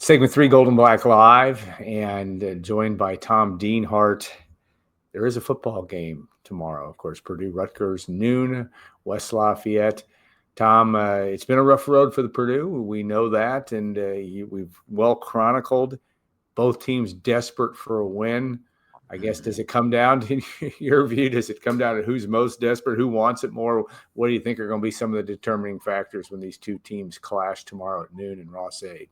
Segment 3, Gold and Black Live, and joined by Tom Dienhart. There is a football game tomorrow. Of course, Purdue Rutgers, noon, West Lafayette. Tom, it's been a rough road for the Purdue. We know that, and we've well chronicled. Both teams desperate for a win. I guess, does it come down to your view? Does it come down to who's most desperate, who wants it more? What do you think are going to be some of the determining factors when these two teams clash tomorrow at noon in Ross-Ade?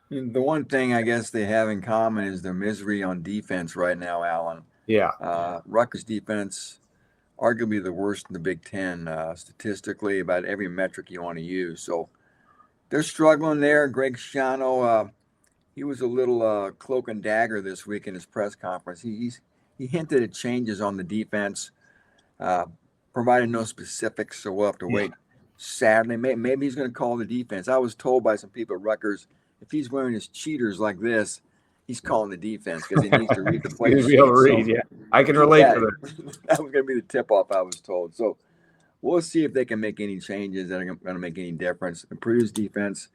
The one thing I guess they have in common is their misery on defense right now, Alan. Yeah. Rutgers defense, arguably the worst in the Big Ten, statistically, about every metric you want to use. So they're struggling there. Greg Schiano, he was a little cloak and dagger this week in his press conference. He hinted at changes on the defense, provided no specifics, so we'll have to wait Saturday. Maybe he's going to call the defense. I was told by some people at Rutgers, if he's wearing his cheaters like this, he's calling the defense because he needs to read the play sheet. Yeah, I can relate to that. That was going to be the tip-off, I was told. So we'll see if they can make any changes that are going to make any difference. The Purdue's defense,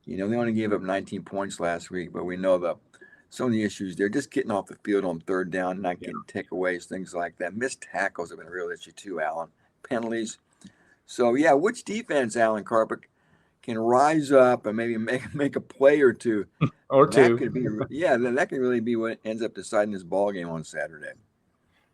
they only gave up 19 points last week, but we know some of the issues there. Just getting off the field on third down, not getting takeaways, things like that. Missed tackles have been a real issue too, Alan. Penalties. So, which defense, Alan Karpik, can rise up and maybe make a play or two. That could be, that could really be what ends up deciding this ball game on Saturday.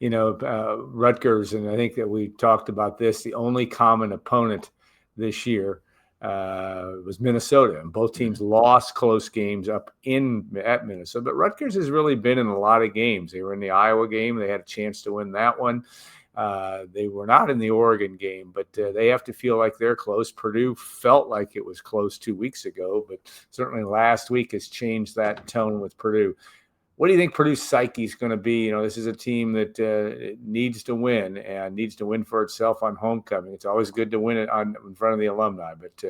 Rutgers, and I think that we talked about this, the only common opponent this year was Minnesota, and both teams lost close games at Minnesota. But Rutgers has really been in a lot of games. They were in the Iowa game. They had a chance to win that one. They were not in the Oregon game, but they have to feel like they're close. Purdue felt like it was close 2 weeks ago, but certainly last week has changed that tone with Purdue. What do you think Purdue's psyche is going to be? This is a team that needs to win and needs to win for itself on homecoming. It's always good to win it in front of the alumni, but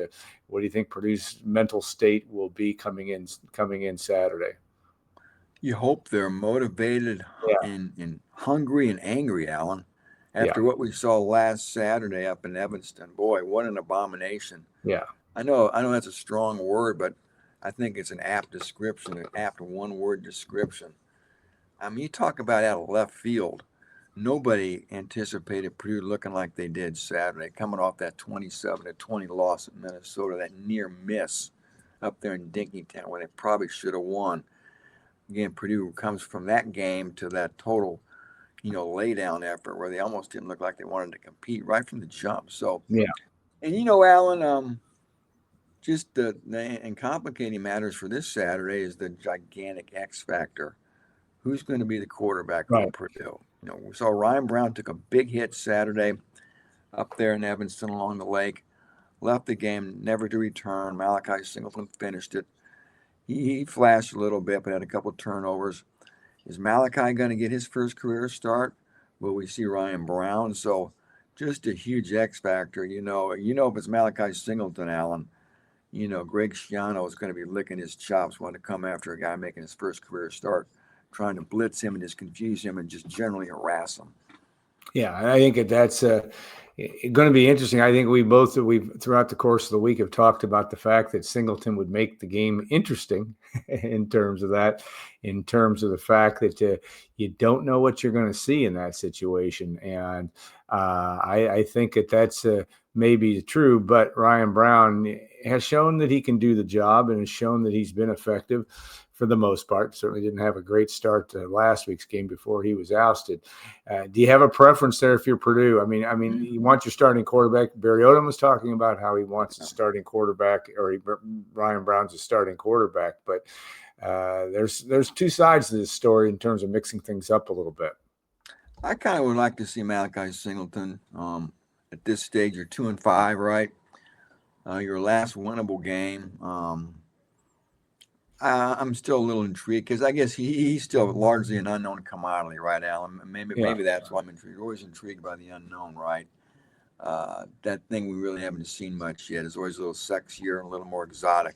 what do you think Purdue's mental state will be coming in Saturday? You hope they're motivated and hungry and angry, Alan. After what we saw last Saturday up in Evanston, boy, what an abomination. Yeah. I know that's a strong word, but I think it's an apt description, an apt one-word description. I mean, you talk about out of left field. Nobody anticipated Purdue looking like they did Saturday, coming off that 27-20 loss at Minnesota, that near miss up there in Dinkytown where they probably should have won. Again, Purdue comes from that game to that total lay down effort where they almost didn't look like they wanted to compete right from the jump. So, and Alan, just and complicating matters for this Saturday is the gigantic X factor. Who's going to be the quarterback for Purdue? We saw Ryan Brown took a big hit Saturday up there in Evanston along the lake, left the game, never to return. Malachi Singleton finished it. He flashed a little bit, but had a couple of turnovers. Is Malachi going to get his first career start? Will we see Ryan Brown? So just a huge X factor. If it's Malachi Singleton, Alan, Greg Schiano is going to be licking his chops wanting to come after a guy making his first career start, trying to blitz him and just confuse him and just generally harass him. Yeah, I think that's going to be interesting. I think we've throughout the course of the week have talked about the fact that Singleton would make the game interesting in terms of the fact that you don't know what you're going to see in that situation. And I think that's maybe true, but Ryan Brown has shown that he can do the job and has shown that he's been effective for the most part. Certainly didn't have a great start to last week's game before he was ousted. Do you have a preference there if you're Purdue? I mean, you want your starting quarterback. Barry Odom was talking about how he wants a starting quarterback, or Ryan Brown's a starting quarterback. But there's two sides to this story in terms of mixing things up a little bit. I kind of would like to see Malachi Singleton. At this stage, you're 2-5, right? Your last winnable game. I'm still a little intrigued because I guess he's still largely an unknown commodity, right, Alan? Maybe that's why I'm intrigued. Always intrigued by the unknown, right? That thing we really haven't seen much yet. It's always a little sexier and a little more exotic.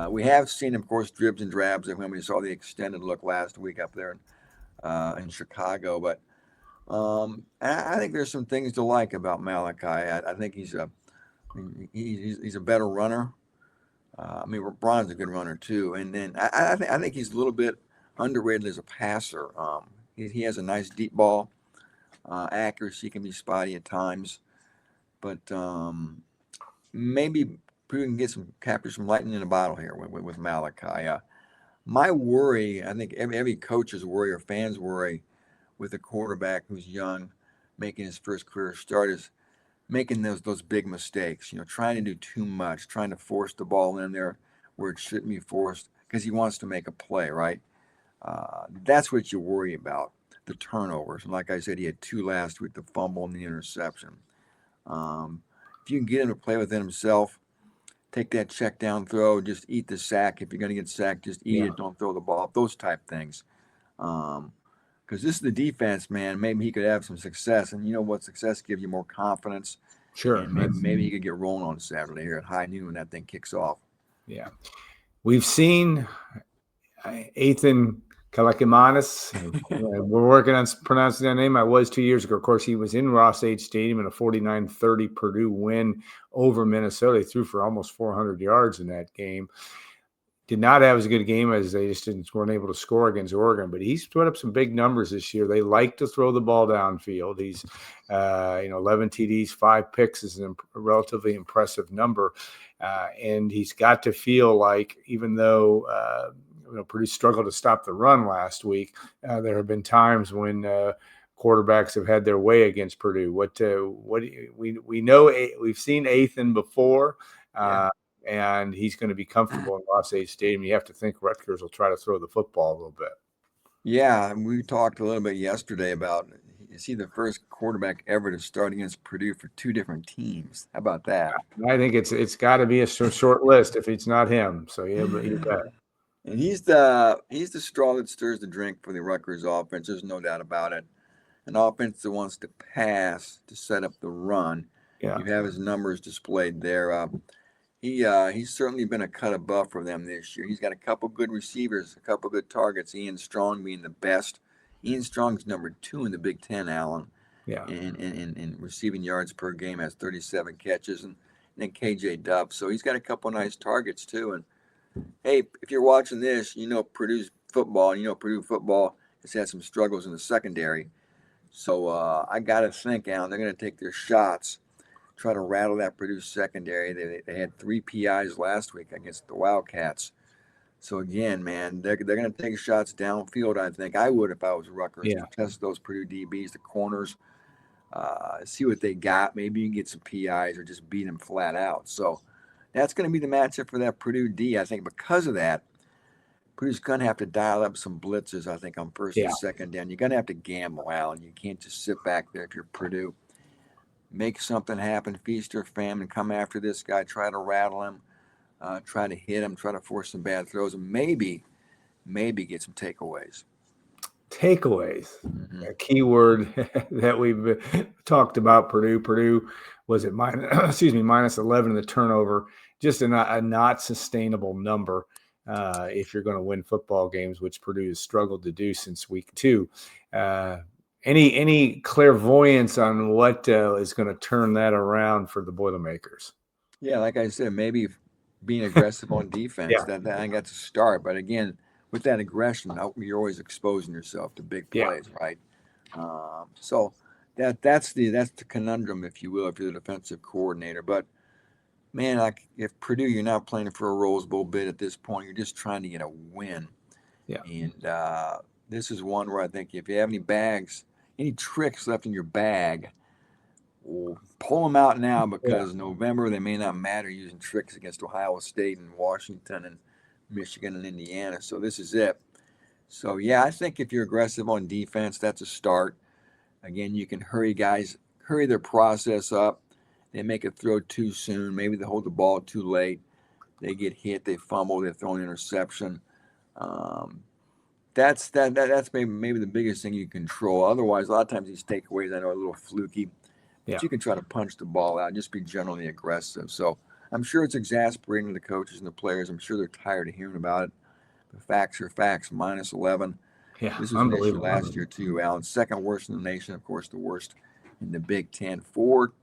We have seen, of course, dribs and drabs when we saw the extended look last week up there in Chicago. But I think there's some things to like about Malachi. I think he's a better runner. I mean, Braun's a good runner too, and then I think he's a little bit underrated as a passer. He has a nice deep ball. Accuracy can be spotty at times, but maybe Purdue can capture some lightning in a bottle here with Malachi. My worry, I think every coach's worry or fans worry with a quarterback who's young, making his first career start is making those big mistakes. Trying to do too much, trying to force the ball in there where it shouldn't be forced because he wants to make a play, right? That's what you worry about, the turnovers. And like I said, he had 2 last week, the fumble and the interception. Um, if you can get him to play within himself, take that check down throw, just eat the sack. If you're going to get sacked, just eat it. Don't throw the ball. Those type things. Because this is the defense, man. Maybe he could have some success. And you know what? Success gives you more confidence. Sure. And maybe he could get rolling on Saturday here at high noon when that thing kicks off. Yeah. We've seen Ethan Kalakimanis. We're working on pronouncing that name. I was 2 years ago. Of course, he was in Ross-Ade Stadium in a 49-30 Purdue win over Minnesota. He threw for almost 400 yards in that game. Did not have as good a game as they just weren't able to score against Oregon, but he's put up some big numbers this year. They like to throw the ball downfield. He's, 11 TDs, 5 picks is a relatively impressive number. And he's got to feel like, even though, Purdue struggled to stop the run last week, there have been times when quarterbacks have had their way against Purdue. We know we've seen Ethan before. And he's going to be comfortable in Ross-Ade Stadium. You have to think Rutgers will try to throw the football a little bit. Yeah, we talked a little bit yesterday about, is he the first quarterback ever to start against Purdue for 2 different teams? How about that? I think it's got to be a short list if it's not him. So yeah, but you bet. And he's the straw that stirs the drink for the Rutgers offense. There's no doubt about it. An offense that wants to pass to set up the run. Yeah. You have his numbers displayed there. He's certainly been a cut above for them this year. He's got a couple good receivers, a couple good targets. Ian Strong being the best. Ian Strong's number 2 in the Big Ten, Allen. Yeah. In receiving yards per game, has 37 catches, and then KJ Dubb. So he's got a couple nice targets too. And hey, if you're watching this, Purdue's football. Purdue football has had some struggles in the secondary. So I got to think, Allen, they're going to take their shots, try to rattle that Purdue secondary. They had 3 PIs last week against the Wildcats. So again, man, they're going to take shots downfield. I think I would if I was Rutgers. Yeah. To test those Purdue DBs, the corners, see what they got. Maybe you can get some PIs or just beat them flat out. So that's going to be the matchup for that Purdue D. I think because of that, Purdue's going to have to dial up some blitzes, I think, on first and second down. You're going to have to gamble, Allen. You can't just sit back there if you're Purdue. Make something happen, feast or famine, come after this guy, try to rattle him, try to hit him, try to force some bad throws, and maybe get some takeaways. Takeaways, a key word that we've talked about. Purdue was at minus 11 in the turnover, just a not sustainable number if you're going to win football games, which Purdue has struggled to do since week 2. Any clairvoyance on what is going to turn that around for the Boilermakers? Yeah, like I said, maybe being aggressive on defense. That I think that's a start. But again, with that aggression, you're always exposing yourself to big plays, right? So that's the conundrum, if you will, if you're the defensive coordinator. But man, like if Purdue, you're not playing for a Rose Bowl bid at this point. You're just trying to get a win. Yeah. And this is one where I think if you have any tricks left in your bag, well, pull them out now because November they may not matter using tricks against Ohio State and Washington and Michigan and Indiana. So this is it. So yeah, I think if you're aggressive on defense, that's a start. Again, you can hurry their process up. They make a throw too soon. Maybe they hold the ball too late. They get hit. They fumble. They throw an interception. That's maybe the biggest thing you control. Otherwise, a lot of times these takeaways I know are a little fluky, but you can try to punch the ball out. Just be generally aggressive. So I'm sure it's exasperating to the coaches and the players. I'm sure they're tired of hearing about it. The facts are facts. Minus 11. Yeah, this was an issue last year too, Allen. Second worst in the nation, of course, the worst in the Big Ten. 4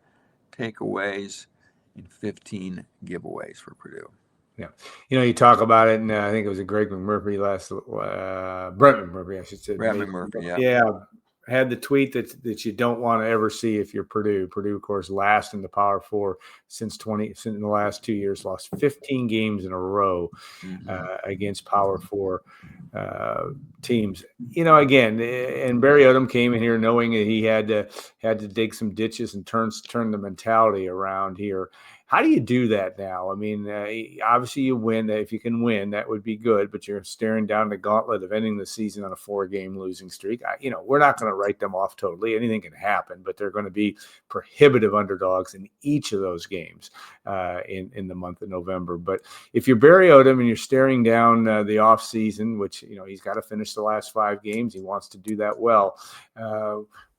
takeaways and 15 giveaways for Purdue. Yeah. You talk about it, and I think it was a Greg McMurphy Brent McMurphy, I should say. Brad McMurphy, yeah. Yeah. Had the tweet that you don't want to ever see if you're Purdue. Purdue, of course, last in the Power Four since the last 2 years, lost 15 games in a row against Power Four teams. Again, and Barry Odom came in here knowing that he had to dig some ditches and turn the mentality around here. How do you do that now? I mean, obviously you win. If you can win, that would be good, but you're staring down the gauntlet of ending the season on a 4-game losing streak. We're not going to write them off totally. Anything can happen, but they're going to be prohibitive underdogs in each of those games in the month of November. But if you're Barry Odom and you're staring down the offseason, which, he's got to finish the last 5 games, he wants to do that well.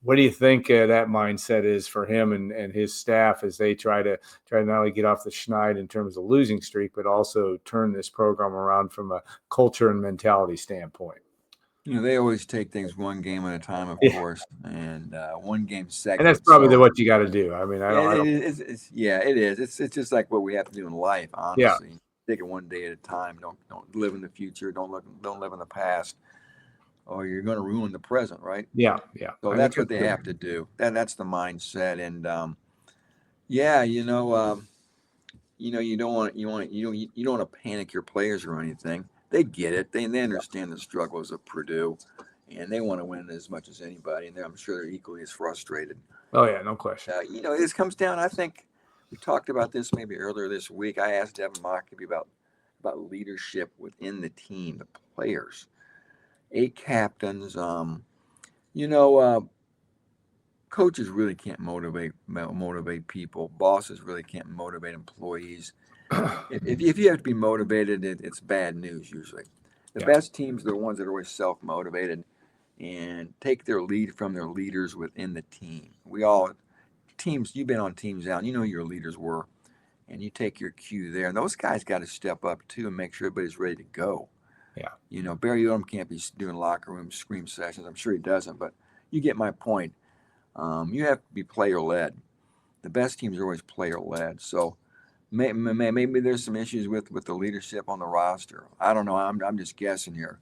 What do you think that mindset is for him and his staff as they try to not only get off the schneid in terms of losing streak, but also turn this program around from a culture and mentality standpoint? They always take things one game at a time, of course, and one game second. And that's probably what you got to do. I mean, it is. It's just like what we have to do in life, honestly. Yeah. Take it one day at a time. Don't live in the future. Don't live in the past, or you're going to ruin the present, right? Yeah. So that's what they have to do. That's the mindset, and you don't want to panic your players or anything. They get it. They understand the struggles of Purdue, and they want to win as much as anybody. And I'm sure they're equally as frustrated. Oh yeah, no question. This comes down. I think we talked about this maybe earlier this week. I asked Devin Mockaby about leadership within the team, the players. 8 captains. Coaches really can't motivate people. Bosses really can't motivate employees. If you have to be motivated, it's bad news usually. The best teams are the ones that are always self-motivated and take their lead from their leaders within the team. You've been on teams out, who your leaders were, and you take your cue there. And those guys got to step up too and make sure everybody's ready to go. Yeah. Barry Odom can't be doing locker room scream sessions. I'm sure he doesn't, but you get my point. You have to be player-led. The best teams are always player-led. So maybe there's some issues with the leadership on the roster. I don't know. I'm just guessing here.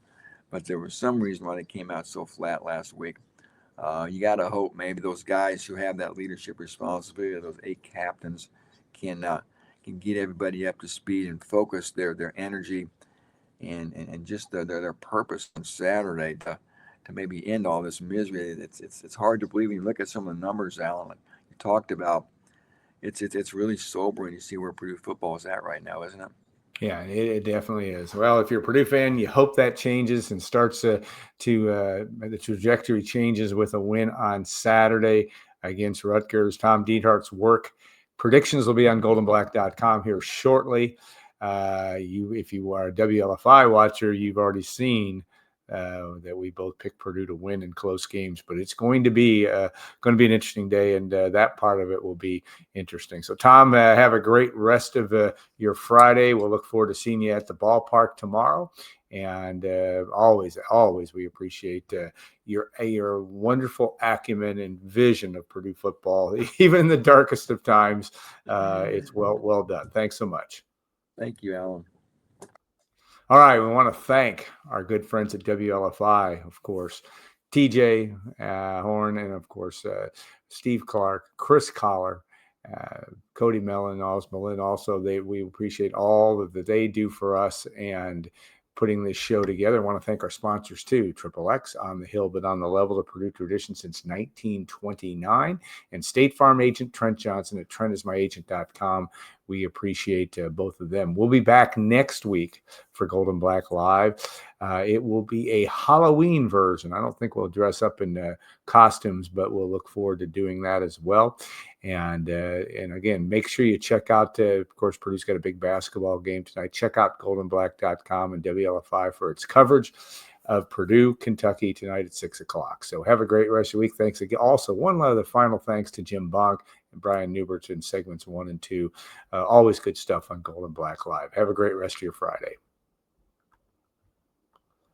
But there was some reason why they came out so flat last week. You got to hope maybe those guys who have that leadership responsibility, those 8 captains, can get everybody up to speed and focus their energy and just their purpose on Saturday to maybe end all this misery. It's hard to believe when you look at some of the numbers, Alan, like you talked about. It's really sobering to see where Purdue football is at right now, isn't it? Yeah, it definitely is. Well, if you're a Purdue fan, you hope that changes and starts the trajectory changes with a win on Saturday against Rutgers. Tom Dienhart's work predictions will be on goldenblack.com here shortly. If you are a WLFI watcher, you've already seen that we both picked Purdue to win in close games, but it's going to be an interesting day, and that part of it will be interesting. So, Tom, have a great rest of your Friday. We'll look forward to seeing you at the ballpark tomorrow, and always we appreciate your wonderful acumen and vision of Purdue football, even in the darkest of times. It's well done. Thanks so much. Thank you, Alan. All right, we want to thank our good friends at WLFI, of course, TJ Horn, and of course, Steve Clark, Chris Collar, Cody Mellon, also. We appreciate all that they do for us and putting this show together. I want to thank our sponsors too, Triple X, On the Hill but on the Level, the Purdue tradition since 1929, and State Farm agent Trent Johnson at TrentIsMyAgent.com. We appreciate both of them. We'll be back next week for Golden Black Live. It will be a Halloween version. I don't think we'll dress up in costumes, but we'll look forward to doing that as well. And again, make sure you check out, of course, Purdue's got a big basketball game tonight. Check out goldenblack.com and WLFI for its coverage of Purdue, Kentucky tonight at 6 o'clock. So have a great rest of the week. Thanks again. Also, one other final thanks to Jim Bonk and Brian Newbert in segments 1 and 2. Always good stuff on Golden Black Live. Have a great rest of your Friday.